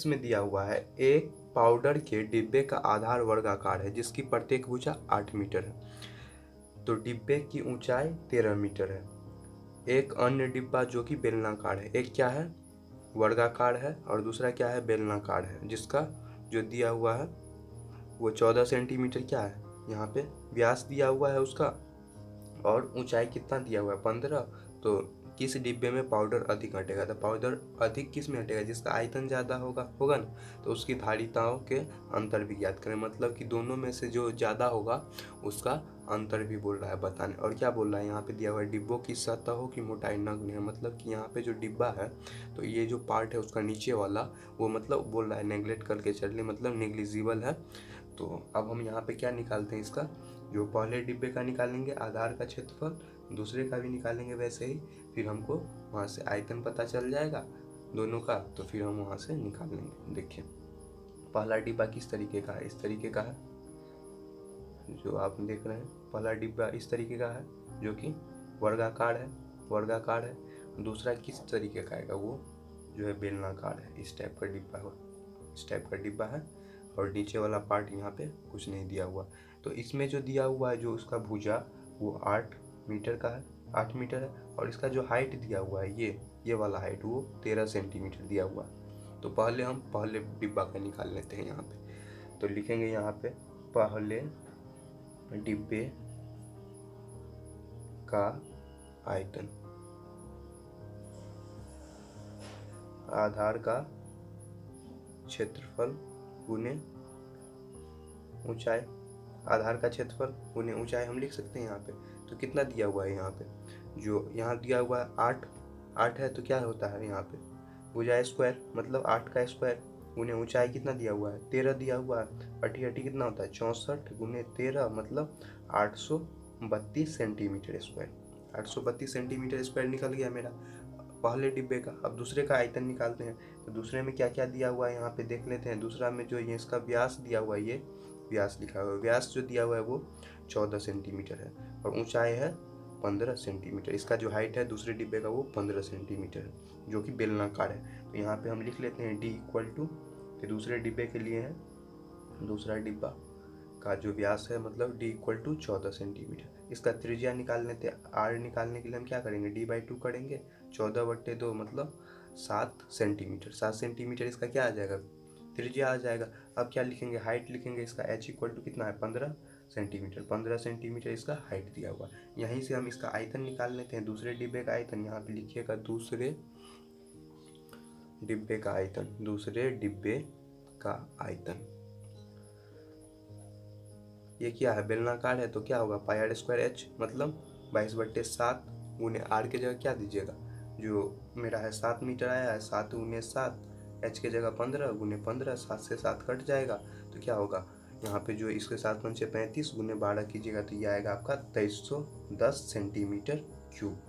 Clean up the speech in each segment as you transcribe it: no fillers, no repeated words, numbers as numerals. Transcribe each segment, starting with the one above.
प्रश्न में दिया हुआ है एक पाउडर के डिब्बे का आधार वर्गाकार है जिसकी प्रत्येक भुजा 8 मीटर है। तो डिब्बे की ऊंचाई 13 मीटर है। एक अन्य डिब्बा जो कि बेलनाकार है, एक क्या है वर्गाकार है और दूसरा क्या है बेलनाकार है, जिसका जो दिया हुआ है वो 14 सेंटीमीटर क्या है यहाँ पे व्यास दिया हुआ है उसका, और ऊंचाई कितना दिया हुआ है 15। तो किस डिब्बे में पाउडर अधिक हटेगा, तो पाउडर अधिक किस में हटेगा जिसका आयतन ज़्यादा होगा ना, तो उसकी धारिताओं के अंतर भी ज्ञात करें। मतलब कि दोनों में से जो ज़्यादा होगा उसका अंतर भी बोल रहा है बताने। और क्या बोल रहा है यहाँ पे दिया हुआ है डिब्बों की सतहों की मोटाई नगण्य है। मतलब कि यहाँ पे जो डिब्बा है तो ये जो पार्ट है उसका नीचे वाला वो मतलब बोल रहा है नेग्लेक्ट करके चलिए, मतलब नेग्लिजिबल है। तो अब हम यहाँ पे क्या निकालते हैं, इसका जो पहले डिब्बे का निकालेंगे आधार का क्षेत्रफल, दूसरे का भी निकालेंगे वैसे ही, फिर हमको वहाँ से आयतन पता चल जाएगा दोनों का, तो फिर हम वहाँ से निकाल लेंगे। देखिए पहला डिब्बा किस तरीके का है, इस तरीके का है जो आप देख रहे हैं। पहला डिब्बा इस तरीके का है जो कि वर्गाकार है। दूसरा किस तरीके का आएगा, वो जो है बेलनाकार है, इस टाइप का डिब्बा है और नीचे वाला पार्ट यहाँ पे कुछ नहीं दिया हुआ। तो इसमें जो दिया हुआ है जो उसका भुजा वो 8 मीटर का है, 8 मीटर है, और इसका जो हाइट दिया हुआ है ये वाला हाइट वो 13 सेंटीमीटर दिया हुआ है। तो पहले डिब्बा का निकाल लेते हैं यहाँ पे। तो लिखेंगे यहाँ पे पहले डिब्बे का आयतन आधार का क्षेत्रफल गुने ऊंचाई, आधार का क्षेत्रफल गुने ऊंचाई हम लिख सकते हैं यहाँ पे। तो कितना दिया हुआ है यहाँ पे, जो यहाँ दिया हुआ है 8 है, तो क्या होता है यहाँ पे भुजा स्क्वायर, मतलब 8 का स्क्वायर गुने ऊंचाई कितना दिया हुआ है 13 दिया हुआ है। अठी कितना होता है 64 गुने 13 मतलब 832 सेंटीमीटर स्क्वायर। 832 सेंटीमीटर स्क्वायर निकल गया मेरा पहले डिब्बे का। अब दूसरे का आयतन निकालते हैं। तो दूसरे में क्या क्या दिया हुआ है यहाँ पे देख लेते हैं। दूसरा में जो ये इसका व्यास दिया हुआ है, ये व्यास लिखा हुआ है, व्यास जो दिया हुआ है वो 14 सेंटीमीटर है और ऊंचाई है 15 सेंटीमीटर। इसका जो हाइट है दूसरे डिब्बे का वो 15 सेंटीमीटर है जो कि बेलनाकार है। तो यहाँ पे हम लिख लेते हैं D = फिर दूसरे डिब्बे के लिए है, दूसरा डिब्बा का जो व्यास है मतलब D = 14 सेंटीमीटर। इसका त्रिज्या निकाल लेते हैं। R निकालने के लिए हम क्या करेंगे D/2 करेंगे, 14/2 मतलब 7 सेंटीमीटर। 7 सेंटीमीटर इसका क्या आ जाएगा त्रिज्या आ जाएगा। अब क्या लिखेंगे हाइट लिखेंगे इसका H = कितना है 15 सेंटीमीटर। 15 सेंटीमीटर इसका हाइट दिया हुआ। यहीं से हम इसका आयतन निकाल लेते हैं। दूसरे डिब्बे का आयतन यहाँ पे लिखिएगा, दूसरे डिब्बे का आयतन, दूसरे डिब्बे का आयतन ये क्या है बेलनाकार है तो क्या होगा πr² मतलब 22/7 गुने r के जगह क्या दीजिएगा, जो मेरा है 7 मीटर आया है 7 गुने 7, h के जगह 15 गुने 15, 7 से 7 कट जाएगा तो क्या होगा यहाँ पे जो इसके साथ 5 35 गुने 12 कीजिएगा तो ये आएगा आपका 2310 सेंटीमीटर क्यूब।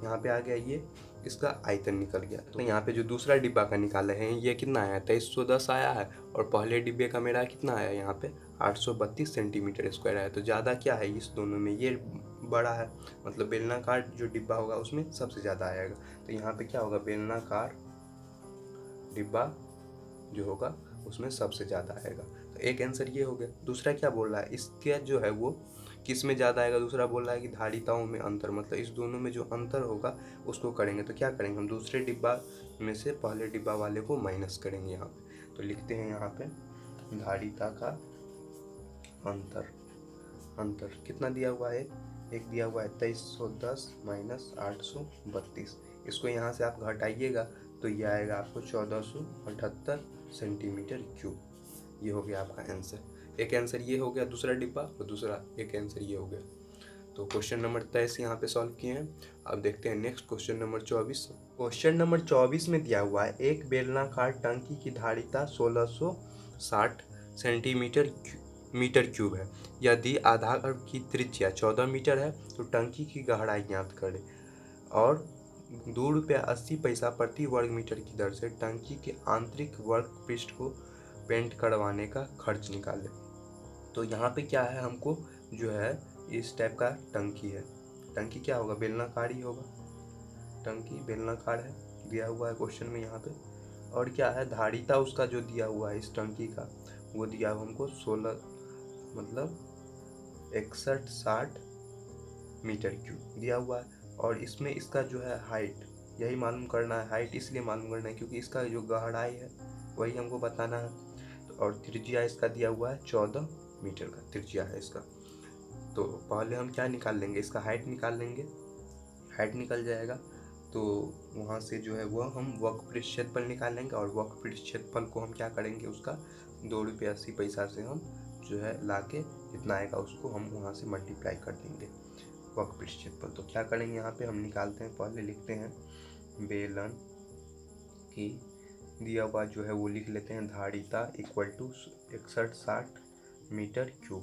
यहाँ पे आ गया ये इसका आयतन निकल गया। तो यहाँ पे जो दूसरा डिब्बा का निकाले हैं ये कितना आया 2310 आया है और पहले डिब्बे का मेरा कितना आया यहाँ पे 832 सेंटीमीटर स्क्वायर आया। तो ज़्यादा क्या है इस दोनों में, ये बड़ा है मतलब बेलनाकार जो डिब्बा होगा उसमें सबसे ज़्यादा आएगा। तो यहाँ पे क्या होगा बेलनाकार डिब्बा जो होगा उसमें सबसे ज़्यादा आएगा। तो एक आंसर ये हो गया। दूसरा क्या बोल रहा है इसके जो है वो किस में ज़्यादा आएगा, दूसरा बोल रहा है कि धारिताओं में अंतर, मतलब इस दोनों में जो अंतर होगा उसको करेंगे। तो क्या करेंगे हम दूसरे डिब्बा में से पहले डिब्बा वाले को माइनस करेंगे यहाँ पे। तो लिखते हैं यहाँ पे धारिता का अंतर कितना दिया हुआ है, एक दिया हुआ है 2310 माइनस 832। इसको यहाँ से आप घटाइएगा तो ये आएगा आपको 1478 सेंटीमीटर क्यूब। ये हो गया आपका आंसर। एक आंसर ये हो गया दूसरा डिब्बा और दूसरा एक आंसर ये हो गया। तो क्वेश्चन नंबर 23 यहाँ पे सॉल्व किए हैं। अब देखते हैं next question number 24। Question number 24 में दिया हुआ है एक बेलनाकार टंकी की धारिता 1660 सेंटीमीटर मीटर क्यूब है। यदि आधार की त्रिज्या 14 मीटर है तो टंकी की गहराई ज्ञात करें और ₹2.80 प्रति वर्ग मीटर की दर से टंकी के आंतरिक वर्ग पृष्ठ को पेंट करवाने का खर्च निकालें। तो यहाँ पे क्या है हमको जो है इस टाइप का टंकी है, टंकी क्या होगा बेलनाकार ही होगा, टंकी बेलनाकार है दिया हुआ है क्वेश्चन में यहाँ पे। और क्या है, धारिता उसका जो दिया हुआ है इस टंकी का, वो दिया हुआ हमको 16 मतलब 61-60 मीटर क्यूब दिया हुआ है। और इसमें इसका जो है हाइट, यही मालूम करना है। हाइट इसलिए मालूम करना है क्योंकि इसका जो गहराई है वही हमको बताना है। तो और त्रिज्या इसका दिया हुआ है 14 मीटर का त्रिज्या है इसका। तो पहले हम क्या निकाल लेंगे, इसका हाइट निकाल लेंगे। हाइट निकल जाएगा तो वहाँ से जो है वो हम वक्र क्षेत्रफल निकाल लेंगे। और वक्र क्षेत्रफल को हम क्या करेंगे, उसका 2 रुपये 80 पैसा से हम जो है ला के जितना आएगा उसको हम वहाँ से मल्टीप्लाई कर देंगे वक्र क्षेत्रफल। तो क्या करेंगे, यहाँ पे हम निकालते हैं। पहले लिखते हैं बेलन की दिया हुआ जो है वो लिख लेते हैं, धारिता इक्वल टू 61-60 मीटर क्यूब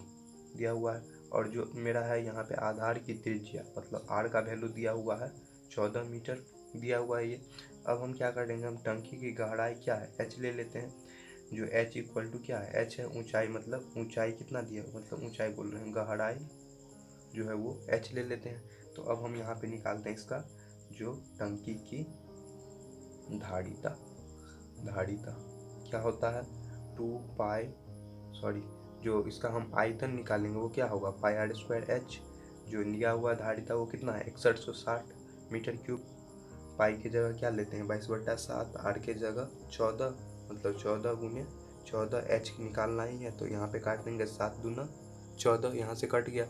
दिया हुआ है। और जो मेरा है यहाँ पे आधार की त्रिज्या मतलब आर का वैल्यू दिया हुआ है 14 मीटर दिया हुआ है ये। अब हम क्या करेंगे, हम टंकी की गहराई क्या है एच ले लेते हैं। जो एच इक्वल टू क्या है, एच है ऊंचाई, मतलब ऊंचाई कितना दिया, मतलब ऊंचाई बोल रहे हैं, गहराई जो है वो एच ले लेते हैं। तो अब हम यहाँ पे निकालते हैं इसका जो टंकी की धारिता। धारिता क्या होता है, 2 पाई जो इसका हम आयतन निकालेंगे वो क्या होगा, पाई आर स्क्वायर एच। जो लिया हुआ धारिता वो कितना है 6160 मीटर क्यूब। पाई की जगह क्या लेते हैं 22/7, आर के जगह 14, मतलब 14 गुने 14, एच निकालना ही है तो यहाँ पे काट देंगे 7 दूना 14, यहाँ से कट गया।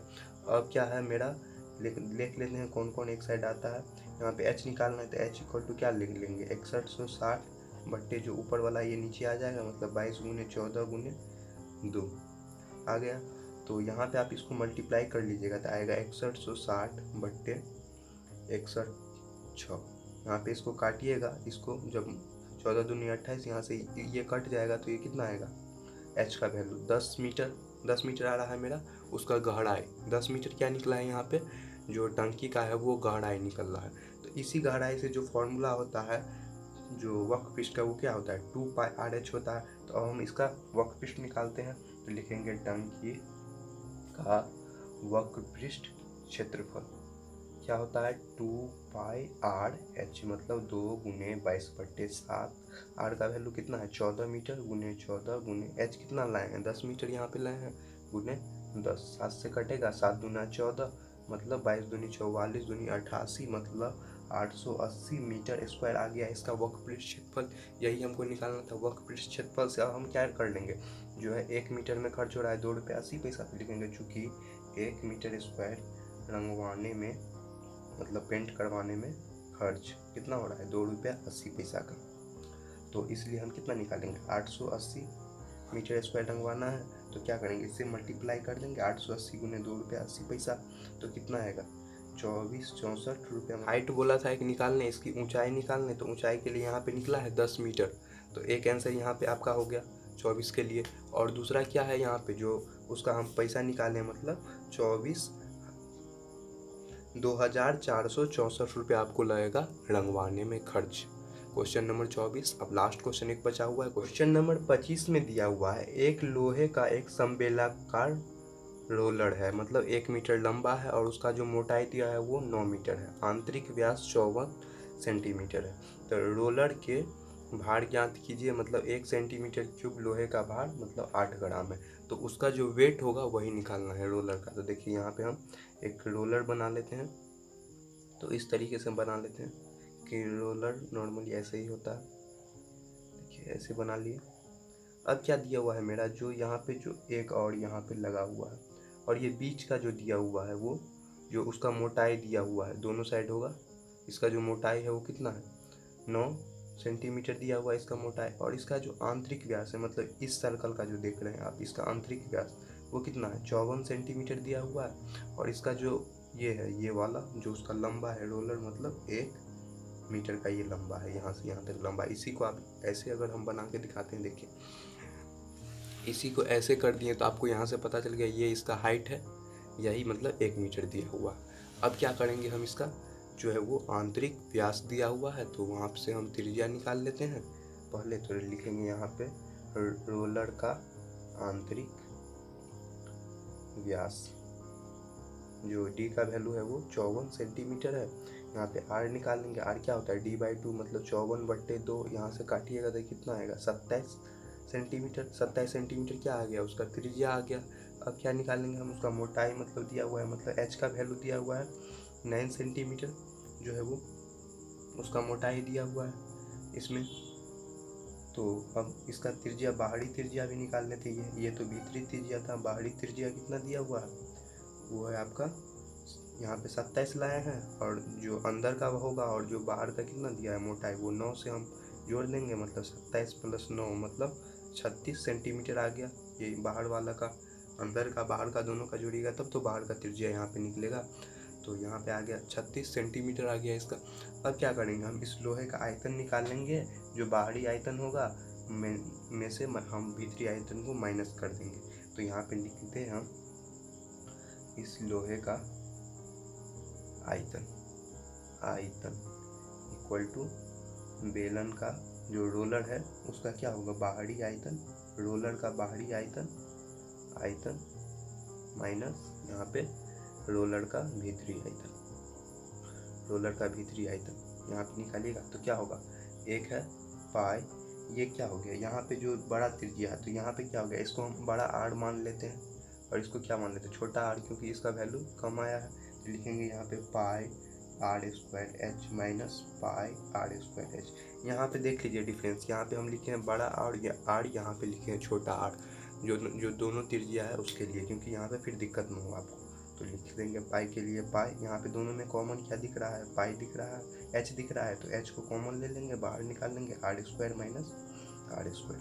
अब क्या है मेरा लिख लेते हैं कौन कौन एक साइड आता है। यहाँ पे एच निकालना है तो एच इक्वल टू क्या लिख लेंगे 6160 बट्टे जो ऊपर वाला ये नीचे आ जाएगा, मतलब 22 गुने 14 गुने 2 आ गया। तो यहाँ पे आप इसको मल्टीप्लाई कर लीजिएगा तो आएगा 6160 बट्टे 61/6। यहाँ पे इसको काटिएगा, इसको जब 14 दूनी 28, यहाँ से ये कट जाएगा तो ये कितना आएगा, एच का वैल्यू 10 मीटर आ रहा है मेरा। उसका गहराई 10 मीटर क्या निकला है, यहाँ पे जो टंकी का है वो गहराई निकल रहा है। तो इसी गहराई से जो फॉर्मूला होता है जो वक्रपृष्ठ का वो क्या होता है 2 पाई आर एच होता है। तो अब हम इसका वक्रपृष्ठ निकालते हैं तो लिखेंगे टंकी का वक्रपृष्ठ क्षेत्रफल क्या होता है 2 पाई आर एच, मतलब 2 गुने 22/7। आर का वैल्यू कितना है 14 मीटर गुने 14 गुने एच कितना लाए हैं 10 मीटर यहाँ पे लाए हैं गुने 10। 7 से कटेगा 7 दूना 14, मतलब 22 दूनी 44 दूनी 88, मतलब 880 मीटर स्क्वायर आ गया इसका वक्रपृष्ठ क्षेत्रफल। यही हमको निकालना था वक्रपृष्ठ क्षेत्रफल से। अब हम क्या कर लेंगे, जो है 1 मीटर में खर्च हो रहा है 2 रुपये 80 पैसा पे लिखेंगे, चूँकि 1 मीटर स्क्वायर रंगवाने में मतलब पेंट करवाने में खर्च कितना हो रहा है 2 रुपया 80 पैसा का। तो इसलिए हम कितना निकालेंगे 880 मीटर स्क्वायर रंगवाना है तो क्या करेंगे, इससे मल्टीप्लाई कर देंगे 880 गुने 2 रुपया 80 पैसा। तो कितना आएगा 24-64 रुपये। हाइट बोला था एक निकालने, इसकी ऊंचाई निकालने, तो ऊंचाई के लिए यहाँ पे निकला है 10 मीटर। तो एक आंसर यहाँ पे आपका हो गया 24 के लिए। और दूसरा क्या है यहाँ पे जो उसका हम पैसा निकालें, मतलब 24,464 रुपये आपको लगेगा रंगवाने में खर्च। Question number 24। अब लास्ट क्वेश्चन एक बचा हुआ है। क्वेश्चन नंबर 25 में दिया हुआ है एक लोहे का एक समबेलाकार रोलर है, मतलब 1 मीटर लंबा है और उसका जो मोटाई दिया है वो 9 मीटर है, आंतरिक व्यास 54 सेंटीमीटर है। तो रोलर के भार ज्ञात कीजिए, मतलब 1 सेंटीमीटर क्यूब लोहे का भार मतलब 8 ग्राम है। तो उसका जो वेट होगा वही निकालना है रोलर का। तो देखिए यहाँ पे हम एक रोलर बना लेते हैं। तो इस तरीके से बना लेते हैं कि रोलर नॉर्मली ऐसे ही होता है, देखिए ऐसे बना लिए। अब क्या दिया हुआ है मेरा, जो यहाँ पे जो एक और यहाँ पे लगा हुआ है और ये बीच का जो दिया हुआ है वो जो उसका मोटाई दिया हुआ है दोनों साइड होगा। इसका जो मोटाई है वो कितना है 9 सेंटीमीटर दिया हुआ है इसका मोटाई। और इसका जो आंतरिक व्यास है, मतलब इस सर्कल का जो देख रहे हैं आप, इसका आंतरिक व्यास वो कितना है 54 सेंटीमीटर दिया हुआ है। और इसका जो ये है ये वाला जो उसका लंबा है रोलर, मतलब 1 मीटर का ये लंबा है, यहाँ से यहाँ तक लंबा। इसी को आप ऐसे अगर हम बना के दिखाते हैं, देखिए इसी को ऐसे कर दिए तो आपको यहाँ से पता चल गया ये इसका हाइट है, यही मतलब 1 मीटर दिया हुआ। अब क्या करेंगे, हम इसका जो है वो आंतरिक व्यास दिया हुआ है तो वहाँ से हम त्रिज्या निकाल लेते हैं। पहले तो लिखेंगे यहाँ पे रोलर का आंतरिक व्यास, जो डी का वैल्यू है वो 54 सेंटीमीटर है, यहाँ पे आर निकाल लेंगे। आर क्या होता है, d/2 मतलब 54/2। यहाँ से काटिएगा तो कितना आएगा, 27 सेंटीमीटर। 27 सेंटीमीटर क्या आ गया, उसका त्रिज्या आ गया। अब क्या निकालेंगे हम, उसका मोटाई मतलब दिया हुआ है, मतलब एच का वैल्यू दिया हुआ है 9 सेंटीमीटर, जो है वो उसका मोटाई दिया हुआ है इसमें। तो अब इसका त्रिज्या, बाहरी त्रिज्या भी निकाल लेते हैं। ये तो भीतरी त्रिज्या था, बाहरी त्रिज्या कितना दिया हुआ है, वो है आपका यहाँ पे 27 लाए हैं, और जो अंदर का होगा और जो बाहर का कितना दिया है मोटाई, वो 9 से हम जोड़ देंगे, मतलब 27 + 9 मतलब 36 सेंटीमीटर आ गया। ये बाहर वाला का, अंदर का बाहर का दोनों का जोड़िएगा तब तो बाहर का त्रिज्या यहाँ पे निकलेगा। तो यहाँ पे आ गया 36 सेंटीमीटर आ गया इसका। अब क्या करेंगे, हम इस लोहे का आयतन निकाल लेंगे। जो बाहरी आयतन होगा में से हम भीतरी आयतन को माइनस कर देंगे। तो यहाँ पे लिखते हैं हम इस लोहे का आयतन, आयतन इक्वल टू बेलन का जो रोलर है उसका क्या होगा, बाहरी आयतन, रोलर का बाहरी आयतन, आयतन माइनस यहाँ पे रोलर का भीतरी आयतन, रोलर का भीतरी आयतन यहाँ पे निकालिएगा तो क्या होगा, एक है पाई। ये क्या हो गया, यहाँ पे जो बड़ा त्रिज्या है तो यहाँ पे क्या हो गया, इसको हम बड़ा आर मान लेते हैं और इसको क्या मान लेते हैं, छोटा आर, क्योंकि इसका वैल्यू कम आया है। तो लिखेंगे यहाँ पे पाई r² h minus pi r² h। यहाँ पे देख लीजिए डिफरेंस, यहाँ पे हम लिखे हैं बड़ा आर, या आर यहाँ पे लिखे हैं छोटा आर, जो दोनों त्रिज्या है उसके लिए, क्योंकि यहाँ पे फिर दिक्कत न हो आपको। तो लिख देंगे पाई के लिए पाई, यहाँ पे दोनों में कॉमन क्या दिख रहा है, पाई दिख रहा है, एच दिख रहा है, तो एच को कॉमन ले लेंगे, बाहर निकाल लेंगे r² माइनस r²।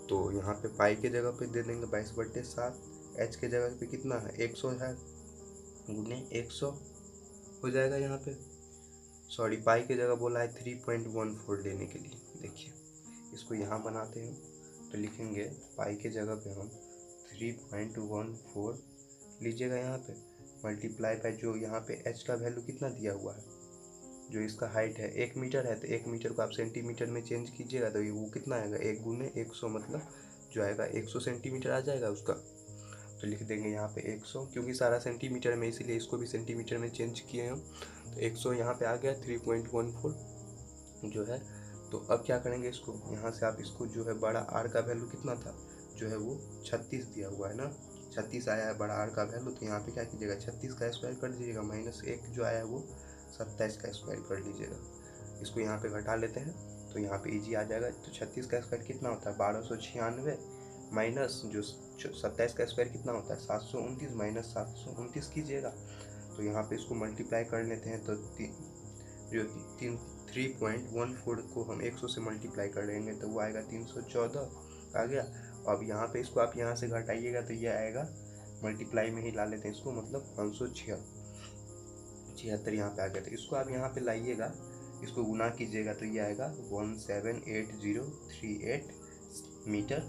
तो यहाँ पे पाई के जगह पे दे देंगे 22/7, एच के जगह पे कितना है 100 है, गुने 100 हो जाएगा। यहाँ पे सॉरी, पाई के जगह बोला है 3.14 लेने के लिए। देखिए इसको यहाँ बनाते हैं तो लिखेंगे पाई के जगह पे हम 3.14 लीजिएगा यहाँ पे, मल्टीप्लाई बाय जो यहाँ पे एच का वैल्यू कितना दिया हुआ है, जो इसका हाइट है 1 मीटर है, तो 1 मीटर को आप सेंटीमीटर में चेंज कीजिएगा तो वो कितना आएगा, 1 गुने 100 मतलब जो आएगा 100 सेंटीमीटर आ जाएगा उसका। तो लिख देंगे यहाँ पे 100, क्योंकि सारा सेंटीमीटर में इसीलिए इसको भी सेंटीमीटर में चेंज किए हम। तो 100 यहाँ पे आ गया 3.14 जो है। तो अब क्या करेंगे, इसको यहाँ से आप इसको जो है बड़ा आर का वैल्यू कितना था, जो है वो 36 दिया हुआ है ना, 36 आया है बड़ा आर का वैल्यू। तो यहाँ पे क्या कीजिएगा 36 का स्क्वायर कर दीजिएगा, माइनस 1 जो आया है वो 27 का स्क्वायर कर लीजिएगा। इसको यहाँ पे घटा लेते हैं तो यहाँ पे इजी आ जाएगा। तो 36 का स्क्वायर कितना होता है 1296, माइनस जो 27 का स्क्वायर कितना होता है 729, माइनस 729 कीजिएगा। तो यहाँ पे इसको मल्टीप्लाई कर लेते हैं तो जो 3.14 को हम 100 से मल्टीप्लाई कर लेंगे तो वो आएगा 314 आ गया। अब यहाँ पे इसको आप यहाँ से घटाइएगा तो ये आएगा, मल्टीप्लाई में ही ला लेते हैं इसको, मतलब 576 यहाँ पे आ गया। तो इसको आप यहाँ पे लाइएगा, इसको गुना कीजिएगा तो ये आएगा 178,038 मीटर,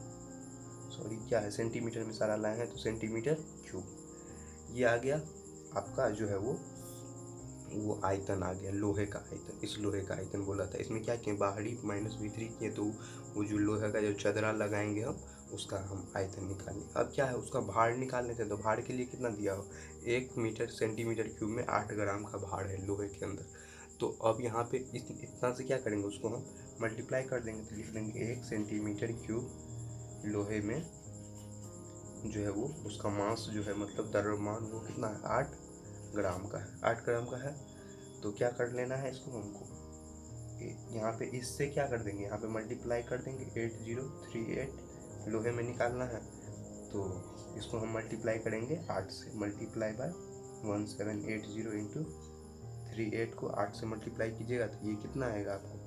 सॉरी क्या है सेंटीमीटर में सारा लाए हैं तो सेंटीमीटर क्यूब। ये आ गया आपका जो है वो आयतन आ गया, लोहे का आयतन। इस लोहे का आयतन बोला था, इसमें क्या किए बाहरी माइनस भीतरी किए, तो वो जो लोहे का जो चदरा लगाएंगे हम उसका हम आयतन निकालेंगे। अब क्या है उसका भार निकाल लेते हैं। तो भार के लिए कितना दिया हो, 1 मीटर सेंटीमीटर क्यूब में 8 ग्राम का भार है लोहे के अंदर। तो अब यहाँ पे इतना से क्या करेंगे, उसको हम मल्टीप्लाई कर देंगे तो लिख देंगे 1 सेंटीमीटर क्यूब लोहे में जो है वो उसका मास जो है मतलब द्रव्यमान वो कितना है 8 ग्राम का है, 8 ग्राम का है। तो क्या कर लेना है इसको हमको, यहाँ पे इससे क्या कर देंगे, यहाँ पे मल्टीप्लाई कर देंगे 8038 लोहे में निकालना है। तो इसको हम मल्टीप्लाई करेंगे 8 से, मल्टीप्लाई बाय 1780 इंटू 38 को 8 से मल्टीप्लाई कीजिएगा तो ये कितना आएगा आपको,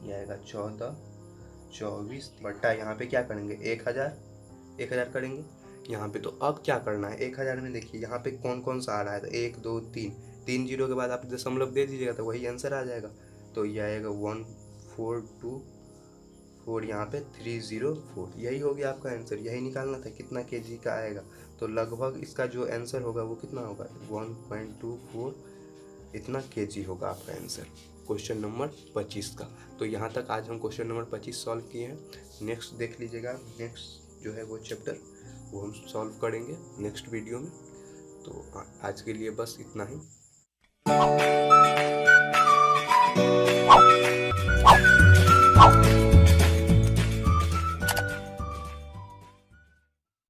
ये आएगा 1424 बट्टा यहाँ पे क्या करेंगे 1000 करेंगे यहाँ पे। तो अब क्या करना है 1000 में देखिए यहाँ पे कौन कौन सा आ रहा है, तो 1 2 3 जीरो के बाद आप दशमलव दे दीजिएगा तो वही आंसर आ जाएगा। तो ये आएगा 1424, यहाँ पे 304, यही हो गया आपका आंसर। यही निकालना था कितना केजी का आएगा। तो लगभग इसका जो आंसर होगा वो कितना होगा 1.24 इतना केजी होगा आपका आंसर क्वेश्चन नंबर 25 का। तो यहाँ तक आज हम क्वेश्चन नंबर 25 सॉल्व किए हैं। नेक्स्ट देख लीजिएगा, नेक्स्ट जो है वो चैप्टर वो हम सॉल्व करेंगे नेक्स्ट वीडियो में। तो आज के लिए बस इतना ही। है।